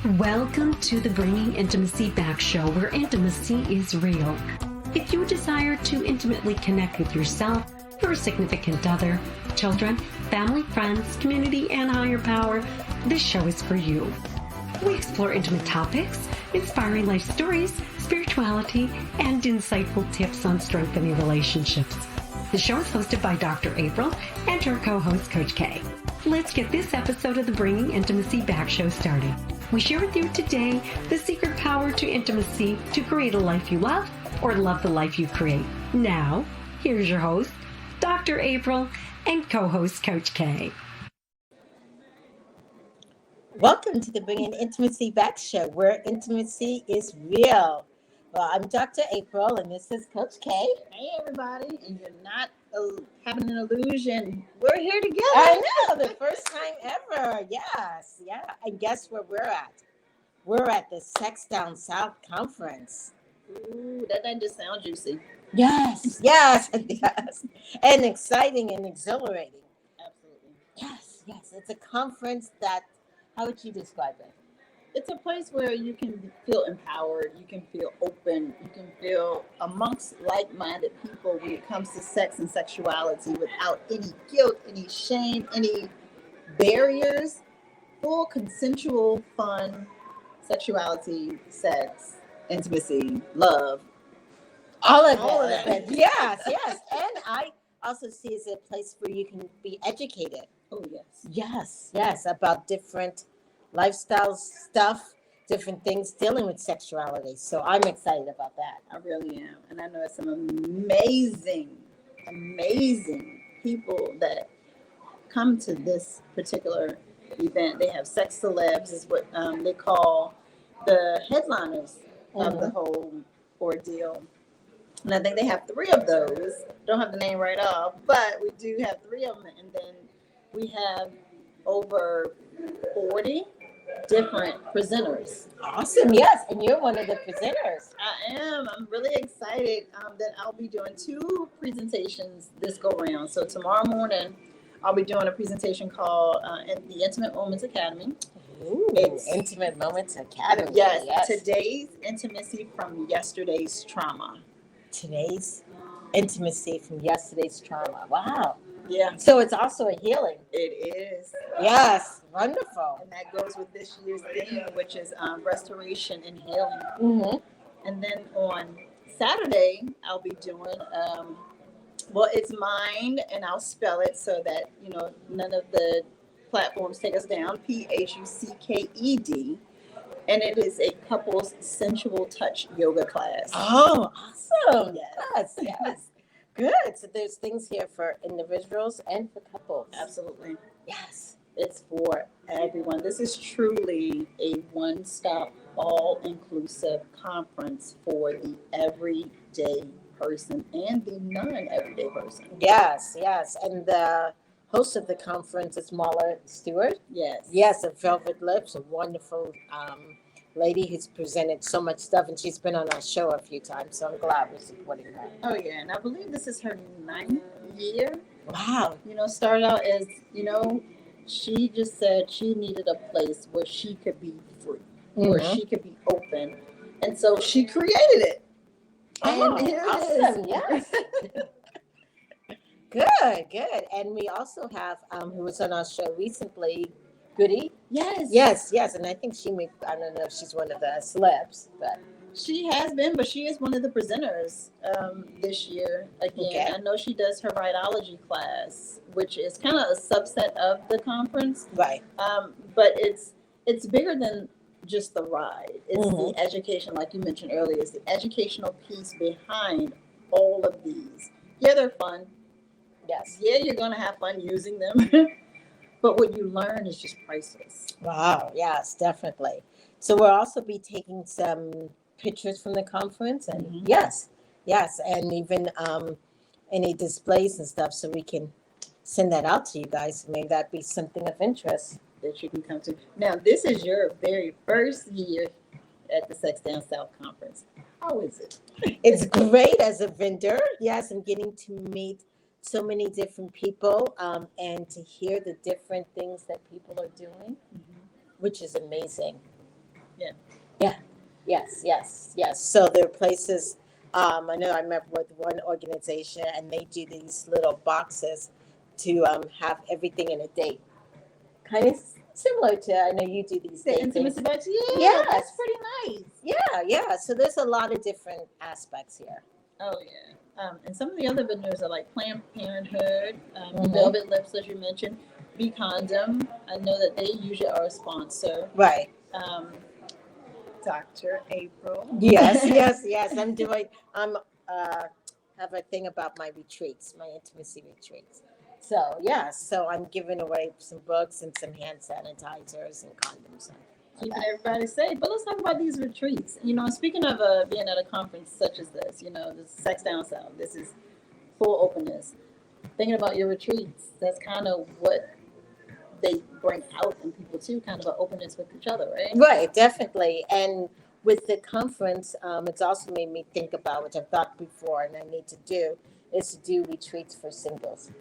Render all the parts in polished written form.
Welcome to the Bringing Intimacy Back show, where intimacy is real. If you desire to intimately connect with yourself, your significant other, children, family, friends, community, and higher power, this show is for you. We explore intimate topics, inspiring life stories, spirituality, and insightful tips on strengthening relationships. The show is hosted by Dr. April and her co-host, Coach K. Let's get this episode of the Bringing Intimacy Back show started. We share with you today the secret power to intimacy to create a life you love or love the life you create. Now, here's your host, Dr. April, and co-host, Coach K. Welcome to the Bringing Intimacy Back show, where intimacy is real. Well, I'm Dr. April, and this is Coach K. Hey, everybody. And you're not having an illusion. We're here together. I know, the first time ever. Yes, yeah. And guess where we're at? We're at the Sex Down South Conference. Ooh, that doesn't just sound juicy. Yes, yes, yes. And exciting and exhilarating. Absolutely. Yes, yes. It's a conference that, how would you describe it? It's a place where you can feel empowered, you can feel open, you can feel amongst like-minded people when it comes to sex and sexuality without any guilt, any shame, any barriers. Full consensual, fun sexuality, sex, intimacy, love. All of that. it. Yes, yes. And I also see it as a place where you can be educated. Oh, yes. Yes, yes, about different lifestyle stuff, different things dealing with sexuality. So I'm excited about that. I really am. And I know it's some amazing people that come to this particular event. They have sex celebs, is what they call the headliners of the whole ordeal. And I think they have 3 of those. Don't have the name right off, but we do have 3 of them. And then we have over 40 different presenters. Awesome, yes. And you're one of the presenters. I am. I'm really excited that I'll be doing 2 presentations this go round. So tomorrow morning, I'll be doing a presentation called the Intimate Moments Academy. Ooh, it's Intimate Moments Academy. Yes. Today's intimacy from yesterday's trauma. Today's intimacy from yesterday's trauma. Wow. Yeah. So it's also a healing. It is. Yes. Wonderful. And that goes with this year's theme, which is restoration and healing. Mm-hmm. And then on Saturday, I'll be doing, it's Mind, and I'll spell it so that, none of the platforms take us down, P-H-U-C-K-E-D. And it is a couples sensual touch yoga class. Oh, awesome. Yes. Yes. Good. So there's things here for individuals and for couples. Absolutely. Yes. It's for everyone. This is truly a one-stop, all-inclusive conference for the everyday person and the non-everyday person. Yes, yes. And the host of the conference is Marla Stewart. Yes. Yes, of Velvet Lips, a wonderful lady who's presented so much stuff, and she's been on our show a few times, so I'm glad we're supporting her. Oh, yeah, and I believe this is her 9th year. Wow. Started out as, she just said she needed a place where she could be free, where she could be open, and so she created it. Oh, and here awesome. it is. Yes. Good. And we also have, who was on our show recently, Goody. Yes. And I think I don't know if she's one of the celebs, but. She has been, but she is one of the presenters this year. Again, okay. I know she does her rideology class, which is kind of a subset of the conference. Right. But it's bigger than just the ride. It's the education, like you mentioned earlier, it's the educational piece behind all of these. Yeah, they're fun. Yes. Yeah, you're going to have fun using them. But what you learn is just priceless. Wow. Yes, definitely. So we'll also be taking some pictures from the conference, and yes, and even any displays and stuff, so we can send that out to you guys. Maybe that'd be something of interest that you can come to. Now, this is your very first year at the Sex Down South Conference. How is it? It's great as a vendor, yes, and getting to meet so many different people and to hear the different things that people are doing, which is amazing. Yeah. Yeah. Yes. So there are places. I know I remember with one organization, and they do these little boxes to have everything in a date. Kind of similar to, I know you do these The date intimacy things. box, yeah, Yes. that's pretty nice. Yeah. So there's a lot of different aspects here. Oh yeah. And some of the other vendors are like Planned Parenthood, Mhm. Velvet Lips, as you mentioned, Be Condom. I know that they usually are a sponsor. Right. Um, Dr. April. Yes. I'm have a thing about my retreats, my intimacy retreats. So so I'm giving away some books and some hand sanitizers and condoms. Keeping everybody safe. But let's talk about these retreats. You know, speaking of being at a conference such as this, you know, this is Sex Down South. This is full openness. Thinking about your retreats, that's kind of what they bring out in people too, kind of an openness with each other, right? Right, definitely. And with the conference, it's also made me think about, which I've thought before and I need to do, is to do retreats for singles.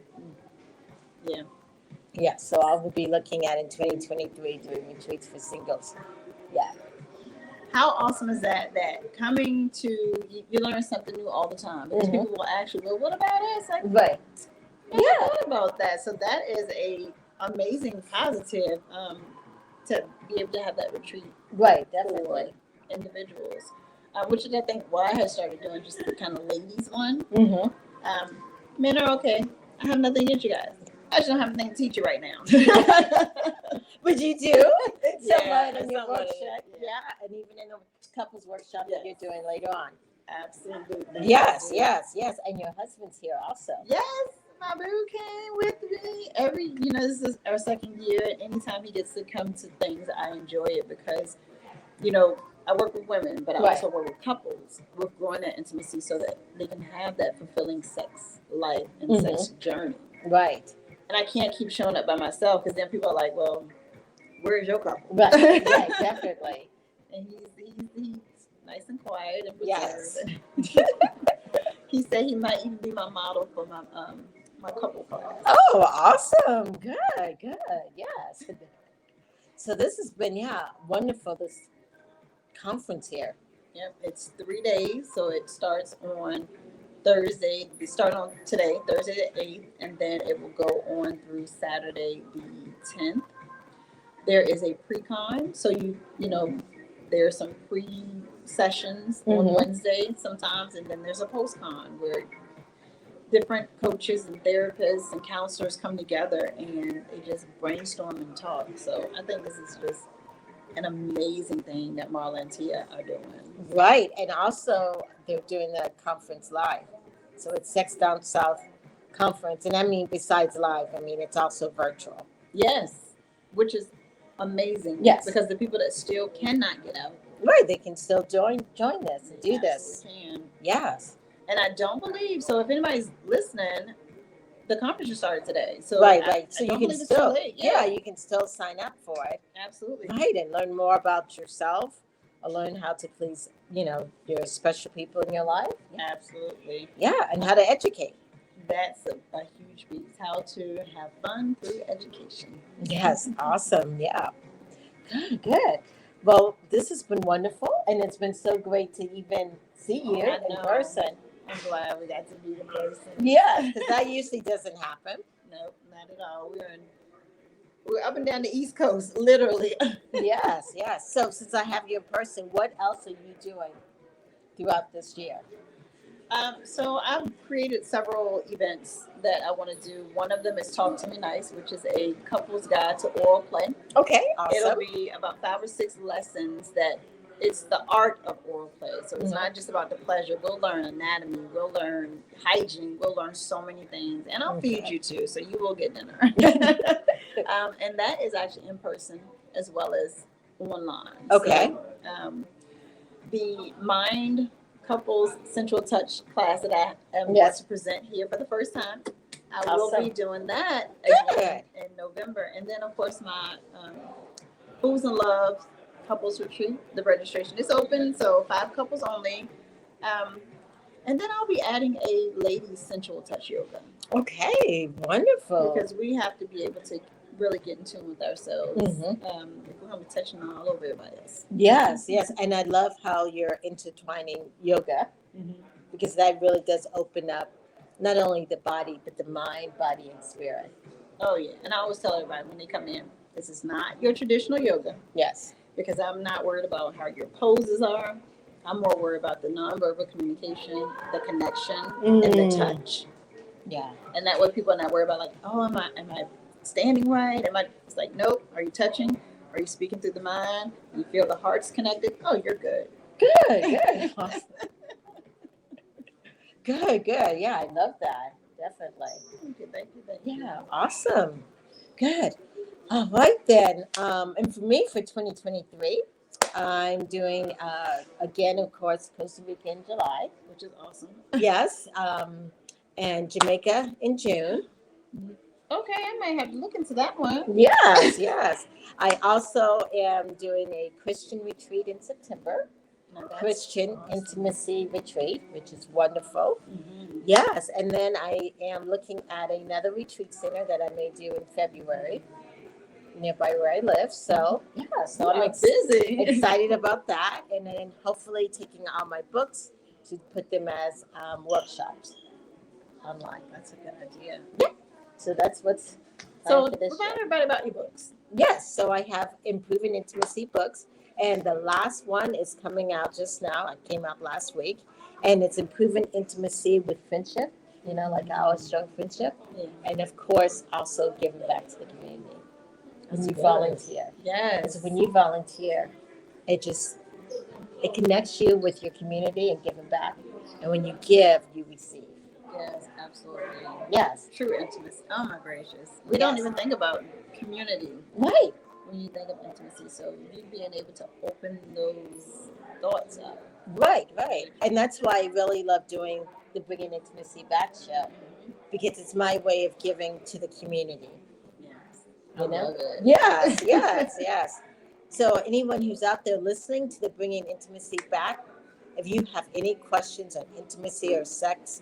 Yeah. Yeah, so I will be looking at in 2023 doing retreats for singles. Yeah. How awesome is that? That coming to you learn something new all the time because people will ask you, well, what about us? Like, Right. I thought about that. So that is a amazing positive to be able to have that retreat Right, for definitely. individuals. Which is I think why I had started doing just the kind of ladies one. Mm-hmm. Men are okay. I have nothing against you guys. I just don't have anything to teach you right now. But you do? Somewhat in your somewhat, workshop. Yeah, and even in the couples workshop that you're doing later on. Absolutely. Yes. And your husband's here also. Yes, my boo came with me this is our second year. And anytime he gets to come to things, I enjoy it because, I work with women, but I also work with couples with growing that intimacy so that they can have that fulfilling sex life and sex journey. Right. And I can't keep showing up by myself because then people are like, well, where's your couple? Right, definitely. And he's nice and quiet and Yes. reserved. He said he might even be my model for my couple class. Oh, awesome. Good. Yes. So this has been, wonderful, this conference here. Yep, it's 3 days. So it starts on Thursday. We start on today, Thursday the 8th, and then it will go on through Saturday the 10th. There is a pre-con. So there are some pre-sessions on Wednesday sometimes, and then there's a post-con where different coaches and therapists and counselors come together and they just brainstorm and talk. So I think this is just an amazing thing that Marla and Tia are doing. Right, and also they're doing the conference live. So it's Sex Down South conference, and I mean besides live, it's also virtual. Yes, which is amazing. Yes, because the people that still cannot get out, right, they can still join this and do this. Can. Yes, and I don't believe so. If anybody's listening, the conference just started today. So right. So you can still, you can still sign up for it. Absolutely. Right, and learn more about yourself, or learn how to please, your special people in your life. Absolutely. Yeah, and how to educate. That's a huge piece. How to have fun through education. Yes, awesome. Yeah. Good. Well, this has been wonderful, and it's been so great to even see you in person. I'm glad we got to meet in person. Yeah, because that usually doesn't happen. Nope, not at all. We're up and down the East Coast, literally. Yes. So since I have you in person, what else are you doing throughout this year? So I've created several events that I want to do. One of them is Talk to Me Nice, which is a couple's guide to oral play. Okay, awesome. It'll be about 5 or 6 lessons that it's the art of oral play. So it's not just about the pleasure. We'll learn anatomy. We'll learn hygiene. We'll learn so many things. And I'll feed you too, so you will get dinner. And that is actually in person as well as online. Okay. So, the Mind Couples Central Touch class that I am going to present here for the first time. I will be doing that again in November. And then, of course, my Fools in Love Couples Retreat, the registration is open, so 5 couples only. And then I'll be adding a ladies' sensual touch yoga. Okay, wonderful. Because we have to be able to really get in tune with ourselves. Mhm. If we're going to be touching on all over everybody else. Yes, yes. And I love how you're intertwining yoga because that really does open up not only the body, but the mind, body, and spirit. Oh, yeah. And I always tell everybody when they come in, this is not your traditional yoga. Yes. Because I'm not worried about how your poses are. I'm more worried about the nonverbal communication, the connection, and the touch. Yeah. And that way people are not worried about like, oh, am I standing right? It's like, nope. Are you touching? Are you speaking through the mind? You feel the heart's connected? Oh, you're good. Good. Awesome. Good. Yeah, I love that. Definitely. Thank you. Yeah, awesome. Good. All right then. And for me, for 2023, I'm doing again, of course, Costa Rica in July, Which is awesome. Yes, and Jamaica in June. Okay, I might have to look into that one. Yes. I also am doing a Christian retreat in September. Christian awesome. Intimacy retreat, which is wonderful. Yes, and then I am looking at another retreat center that I may do in February, nearby where I live. So so I'm busy. excited about that, and then hopefully taking all my books to put them as workshops online. That's a good idea. Yeah. So that's what's so remind everybody about your books. Yes, so I have Improving Intimacy books, and the last one is coming out just now. It came out last week, and it's Improving Intimacy with Friendship. You know, like our strong friendship, and of course, also giving back to the community. When you volunteer, yes. When you volunteer, it connects you with your community and giving back, and when you give, you receive. Yes, absolutely. Yes. True intimacy. Oh my gracious. We don't even think about community. Right. When you think of intimacy. So you being able to open those thoughts up. Right. And that's why I really love doing the Bringing Intimacy Back show, because it's my way of giving to the community. Yes. You know? Love it. Yes. So anyone who's out there listening to the Bringing Intimacy Back, if you have any questions on intimacy or sex,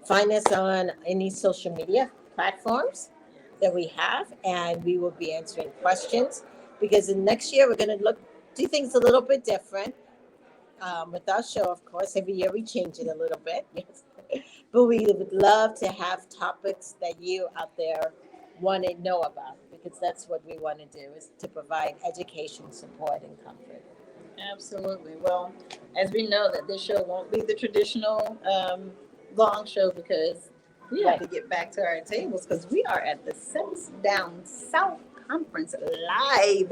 find us on any social media platforms that we have, and we will be answering questions, because in next year we're going to do things a little bit different with our show. Of course, every year we change it a little bit, yes. But we would love to have topics that you out there want to know about, because that's what we want to do, is to provide education, support, and comfort. Absolutely. Well, as we know that this show won't be the traditional long show, because we have to get back to our tables, because we are at the Sex Down South Conference live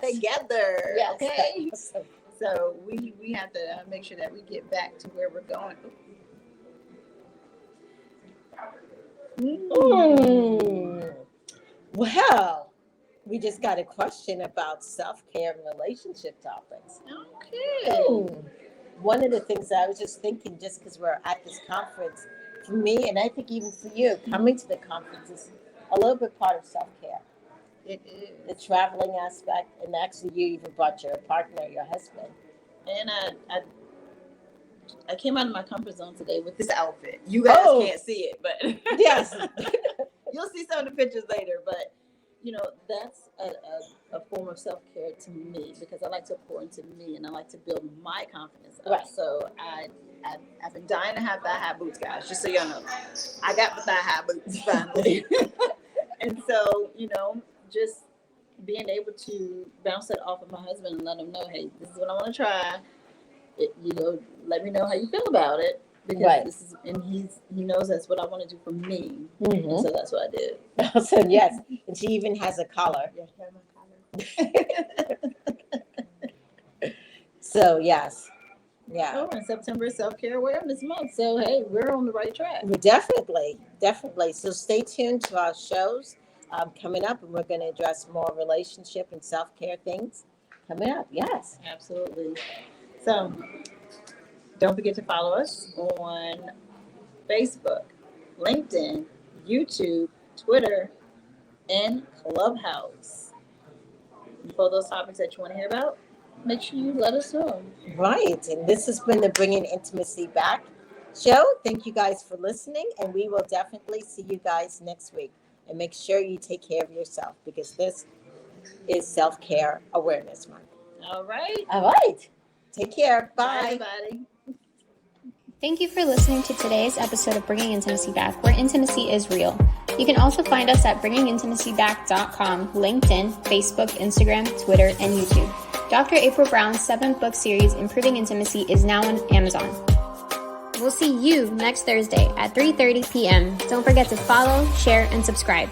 together. Yes. Okay. So we have to make sure that we get back to where we're going. Well, we just got a question about self-care and relationship topics. Okay. One of the things I was just thinking, just because we're at this conference, for me, and I think even for you, coming to the conference is a little bit part of self-care. It is. The traveling aspect, and actually you even brought your partner, your husband. And I came out of my comfort zone today with this outfit. You guys can't see it, but yes, you'll see some of the pictures later. But that's a form of self-care to me, because I like to pour into me, and I like to build my confidence up. Right. So I've been dying to have thigh-high boots, guys. Just so y'all know, I got the thigh-high boots finally. And so just being able to bounce it off of my husband and let him know, hey, this is what I want to try. Let me know how you feel about it, because this is, and he knows that's what I want to do for me. And so that's what I did. Awesome. Yes, and she even has a collar. Yeah, I have my collar. So yes, yeah. Oh, and September is Self-Care Awareness Month, so hey, we're on the right track. We're definitely. So stay tuned to our shows coming up, and we're going to address more relationship and self-care things coming up. Yes, absolutely. So don't forget to follow us on Facebook, LinkedIn, YouTube, Twitter, and Clubhouse. For those topics that you want to hear about, make sure you let us know. Right. And this has been the Bringing Intimacy Back show. Thank you guys for listening, and we will definitely see you guys next week. and make sure you take care of yourself, because this is Self-Care Awareness Month. All right. All right. Take care. Bye, Bye. everybody. Thank you for listening to today's episode of Bringing Intimacy Back, where intimacy is real. You can also find us at bringingintimacyback.com, LinkedIn, Facebook, Instagram, Twitter, and YouTube. Dr. April Brown's 7-book series, Improving Intimacy, is now on Amazon. We'll see you next Thursday at 3:30 p.m. Don't forget to follow, share, and subscribe.